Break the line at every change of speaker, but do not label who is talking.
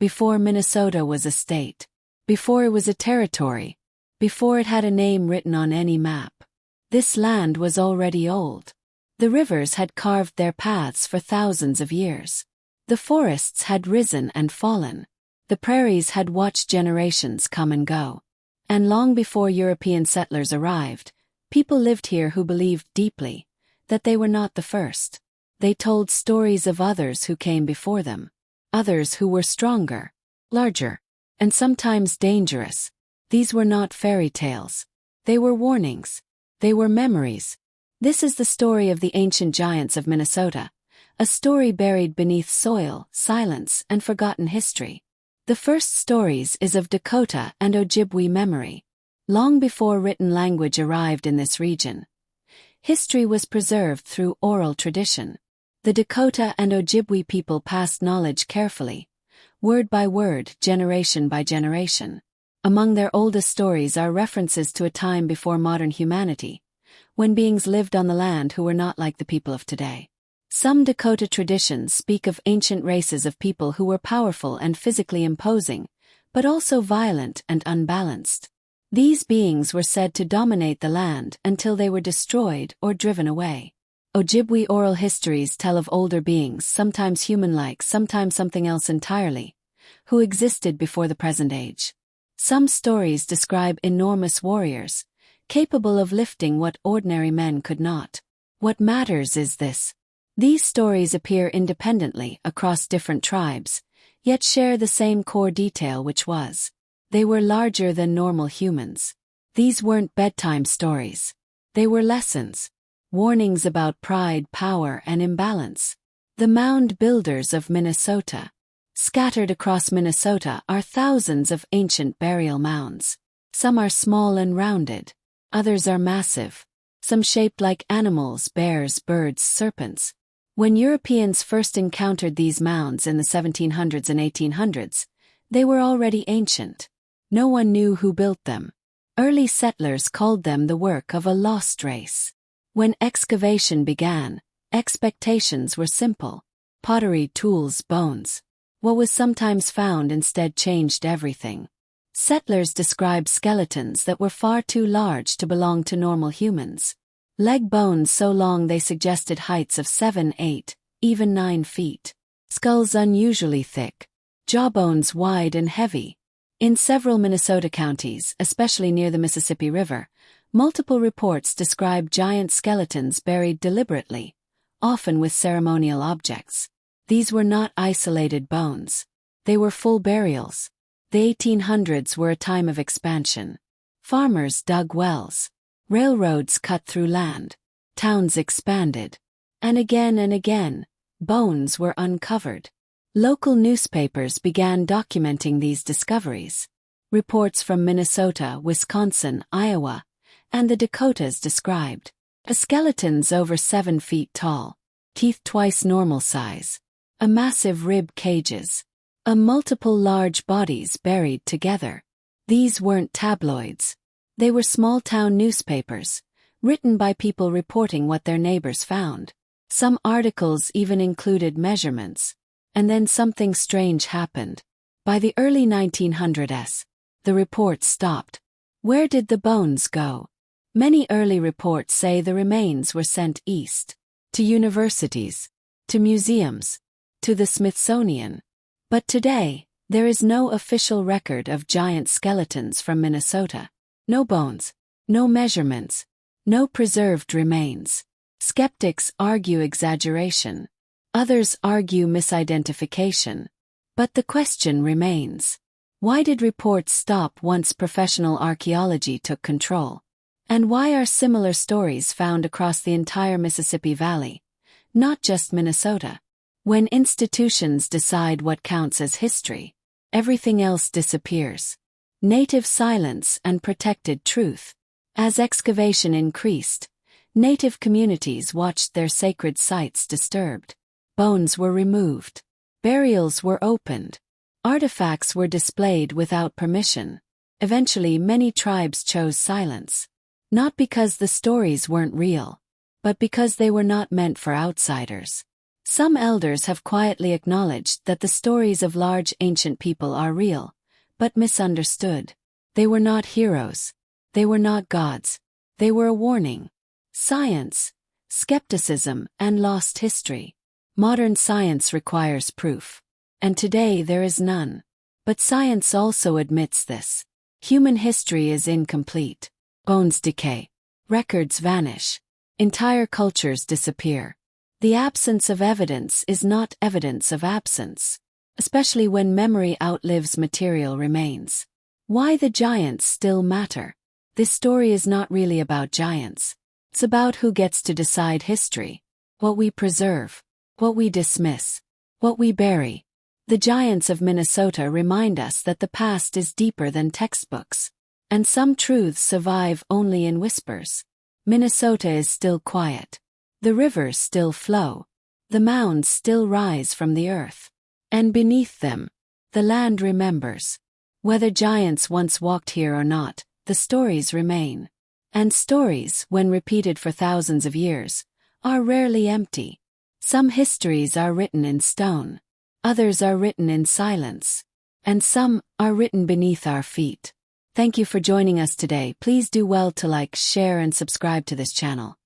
before Minnesota was a state, before it was a territory, before it had a name written on any map. This land was already old. The rivers had carved their paths for thousands of years. The forests had risen and fallen. The prairies had watched generations come and go. And long before European settlers arrived, people lived here who believed deeply that they were not the first. They told stories of others who came before them, others who were stronger, larger, and sometimes dangerous. These were not fairy tales. They were warnings. They were memories. This is the story of the ancient giants of Minnesota, a story buried beneath soil, silence, and forgotten history. The first stories is of Dakota and Ojibwe memory. Long before written language arrived in this region, history was preserved through oral tradition. The Dakota and Ojibwe people passed knowledge carefully, word by word, generation by generation. Among their oldest stories are references to a time before modern humanity, when beings lived on the land who were not like the people of today. Some Dakota traditions speak of ancient races of people who were powerful and physically imposing, but also violent and unbalanced. These beings were said to dominate the land until they were destroyed or driven away. Ojibwe oral histories tell of older beings, sometimes human-like, sometimes something else entirely, who existed before the present age. Some stories describe enormous warriors, capable of lifting what ordinary men could not. What matters is this. These stories appear independently across different tribes, yet share the same core detail, which was, they were larger than normal humans. These weren't bedtime stories. They were lessons, warnings about pride, power, and imbalance. The mound builders of Minnesota. Scattered across Minnesota are thousands of ancient burial mounds. Some are small and rounded. Others are massive. Some shaped like animals, bears, birds, serpents. When Europeans first encountered these mounds in the 1700s and 1800s, they were already ancient. No one knew who built them. Early settlers called them the work of a lost race. When excavation began, expectations were simple. Pottery, tools, bones. What was sometimes found instead changed everything. Settlers described skeletons that were far too large to belong to normal humans. Leg bones so long they suggested heights of 7, 8, even 9 feet. Skulls unusually thick. Jawbones wide and heavy. In several Minnesota counties, especially near the Mississippi River, multiple reports describe giant skeletons buried deliberately, often with ceremonial objects. These were not isolated bones. They were full burials. The 1800s were a time of expansion. Farmers dug wells. Railroads cut through land. Towns expanded. And again, bones were uncovered. Local newspapers began documenting these discoveries. Reports from Minnesota, Wisconsin, Iowa, and the Dakotas described skeletons over 7 feet tall, teeth twice normal size, a massive rib cages, multiple large bodies buried together. These weren't tabloids. They were small-town newspapers, written by people reporting what their neighbors found. Some articles even included measurements. And then something strange happened. By the early 1900s, the reports stopped. Where did the bones go? Many early reports say the remains were sent east, to universities, to museums, to the Smithsonian. But today, there is no official record of giant skeletons from Minnesota. No bones, no measurements, no preserved remains. Skeptics argue exaggeration. Others argue misidentification. But the question remains. Why did reports stop once professional archaeology took control? And why are similar stories found across the entire Mississippi Valley, not just Minnesota? When institutions decide what counts as history, everything else disappears. Native silence and protected truth. As excavation increased, Native communities watched their sacred sites disturbed. Bones were removed. Burials were opened. Artifacts were displayed without permission. Eventually, many tribes chose silence. Not because the stories weren't real, but because they were not meant for outsiders. Some elders have quietly acknowledged that the stories of large ancient people are real, but misunderstood. They were not heroes. They were not gods. They were a warning. Science, skepticism, and lost history. Modern science requires proof. And today there is none. But science also admits this. Human history is incomplete. Bones decay. Records vanish. Entire cultures disappear. The absence of evidence is not evidence of absence, especially when memory outlives material remains. Why the giants still matter? This story is not really about giants. It's about who gets to decide history. What we preserve. What we dismiss. What we bury. The giants of Minnesota remind us that the past is deeper than textbooks. And some truths survive only in whispers. Minnesota is still quiet. The rivers still flow. The mounds still rise from the earth. And beneath them, the land remembers. Whether giants once walked here or not, the stories remain. And stories, when repeated for thousands of years, are rarely empty. Some histories are written in stone. Others are written in silence. And some are written beneath our feet. Thank you for joining us today. Please do well to like, share, and subscribe to this channel.